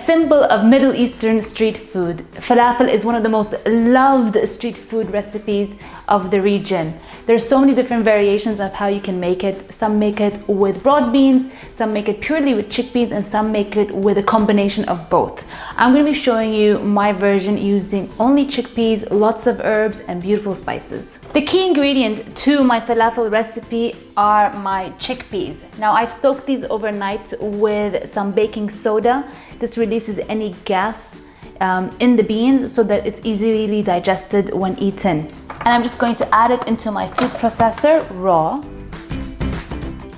symbol of Middle Eastern street food, falafel is one of the most loved street food recipes of the region. There's so many different variations of how you can make it. Some make it with broad beans, some make it purely with chickpeas, and some make it with a combination of both. I'm going to be showing you my version using only chickpeas, lots of herbs, and beautiful spices. The key ingredient to my falafel recipe are my chickpeas. Now, I've soaked these overnight with some baking soda. This releases any gas in the beans so that it's easily digested when eaten. And I'm just going to add it into my food processor raw.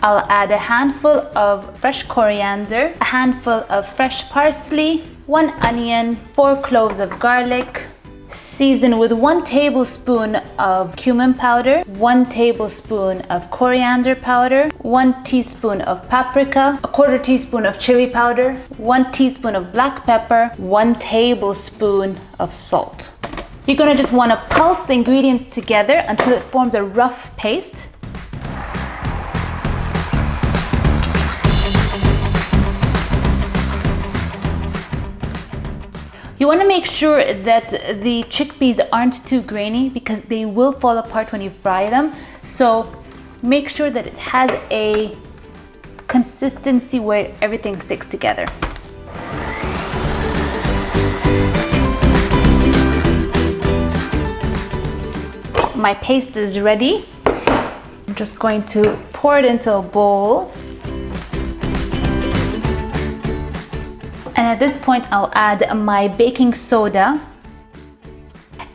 I'll add a handful of fresh coriander, a handful of fresh parsley, 1 onion, 4 cloves of garlic. Season with 1 tablespoon of cumin powder, 1 tablespoon of coriander powder, 1 teaspoon of paprika, 1/4 teaspoon of chili powder, 1 teaspoon of black pepper, 1 tablespoon of salt. You're gonna just wanna pulse the ingredients together until it forms a rough paste. You want to make sure that the chickpeas aren't too grainy because they will fall apart when you fry them. So make sure that it has a consistency where everything sticks together. My paste is ready. I'm just going to pour it into a bowl. And at this point, I'll add my baking soda.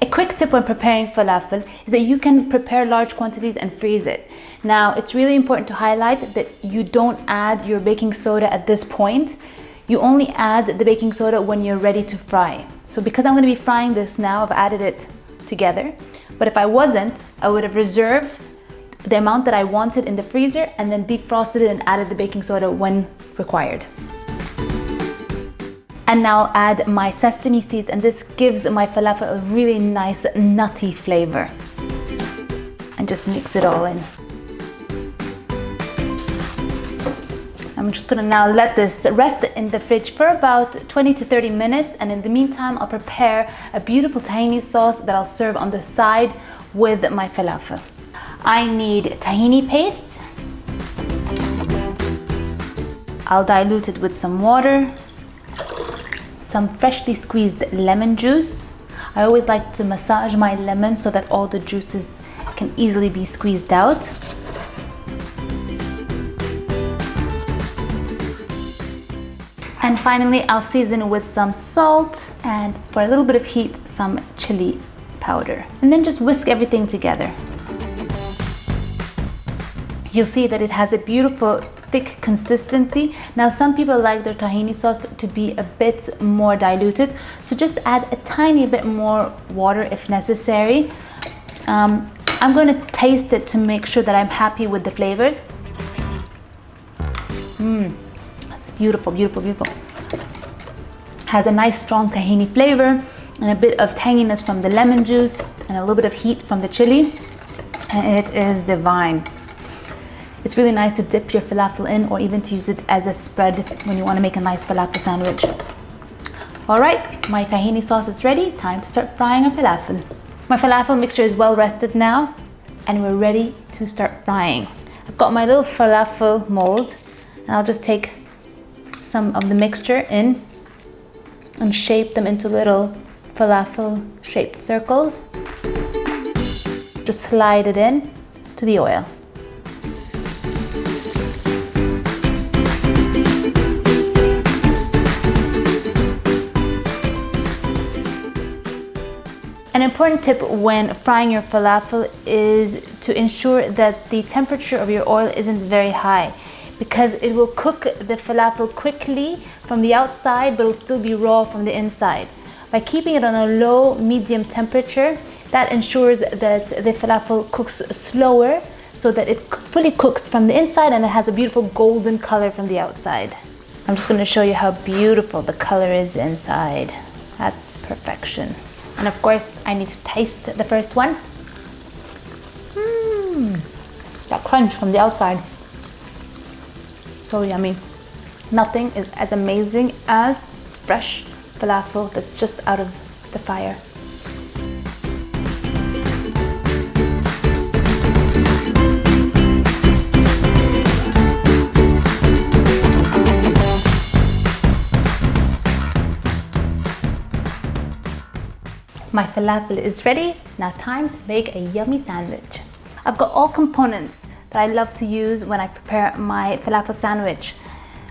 A quick tip when preparing falafel is that you can prepare large quantities and freeze it. Now, it's really important to highlight that you don't add your baking soda at this point. You only add the baking soda when you're ready to fry. So because I'm going to be frying this now, I've added it together. But if I wasn't, I would have reserved the amount that I wanted in the freezer and then defrosted it and added the baking soda when required. And now I'll add my sesame seeds, and this gives my falafel a really nice nutty flavor. And just mix it all in. I'm just gonna now let this rest in the fridge for about 20 to 30 minutes, and in the meantime I'll prepare a beautiful tahini sauce that I'll serve on the side with my falafel. I need tahini paste. I'll dilute it with some water. Some freshly squeezed lemon juice. I always like to massage my lemon so that all the juices can easily be squeezed out. And finally, I'll season with some salt and, for a little bit of heat, some chili powder. And then just whisk everything together. You'll see that it has a beautiful thick consistency. Now, some people like their tahini sauce to be a bit more diluted, so just add a tiny bit more water if necessary. I'm going to taste it to make sure that I'm happy with the flavors. That's beautiful, beautiful, beautiful. Has a nice strong tahini flavor and a bit of tanginess from the lemon juice and a little bit of heat from the chili, and it is divine. It's really nice to dip your falafel in, or even to use it as a spread when you want to make a nice falafel sandwich. All right, my tahini sauce is ready. Time to start frying our falafel. My falafel mixture is well rested now, and we're ready to start frying. I've got my little falafel mold, and I'll just take some of the mixture in and shape them into little falafel shaped circles. Just slide it in to the oil. An important tip when frying your falafel is to ensure that the temperature of your oil isn't very high, because it will cook the falafel quickly from the outside, but it'll still be raw from the inside. By keeping it on a low, medium temperature, that ensures that the falafel cooks slower, so that it fully cooks from the inside and it has a beautiful golden color from the outside. I'm just going to show you how beautiful the color is inside. That's perfection. And of course, I need to taste the first one. That crunch from the outside. So yummy. Nothing is as amazing as fresh falafel that's just out of the fire. My falafel is ready. Now time to make a yummy sandwich. I've got all components that I love to use when I prepare my falafel sandwich.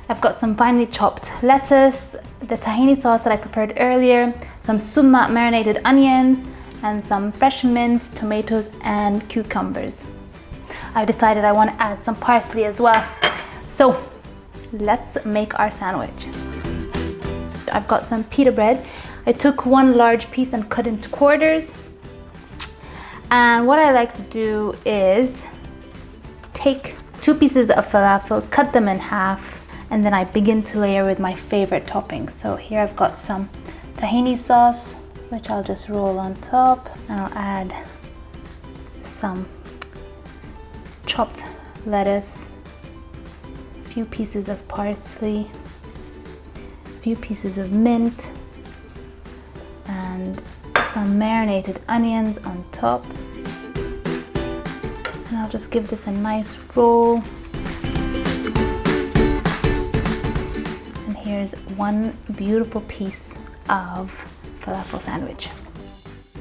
I've got some finely chopped lettuce, the tahini sauce that I prepared earlier, some summa marinated onions, and some fresh mint, tomatoes, and cucumbers. I've decided I want to add some parsley as well. So let's make our sandwich. I've got some pita bread. I took one large piece and cut into quarters. And what I like to do is take 2 pieces of falafel, cut them in half, and then I begin to layer with my favorite toppings. So here I've got some tahini sauce, which I'll just roll on top, and I'll add some chopped lettuce, a few pieces of parsley, a few pieces of mint, and some marinated onions on top. And I'll just give this a nice roll. And here's one beautiful piece of falafel sandwich.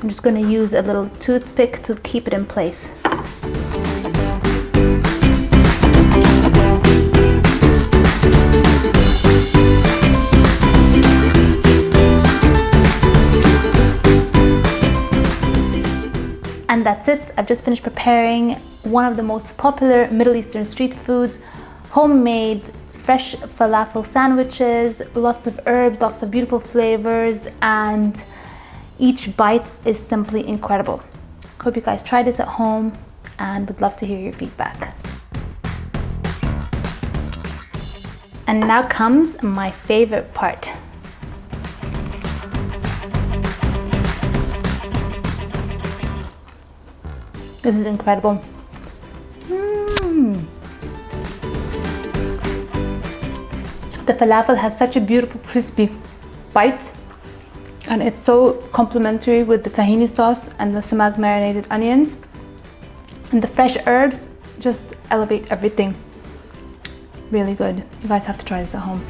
I'm just going to use a little toothpick to keep it in place. And that's it. I've just finished preparing one of the most popular Middle Eastern street foods, homemade fresh falafel sandwiches, lots of herbs, lots of beautiful flavors, and each bite is simply incredible. Hope you guys try this at home and would love to hear your feedback. And now comes my favorite part. This is incredible. The falafel has such a beautiful crispy bite, and it's so complementary with the tahini sauce and the samag marinated onions, and the fresh herbs just elevate everything. Really good. You guys have to try this at home.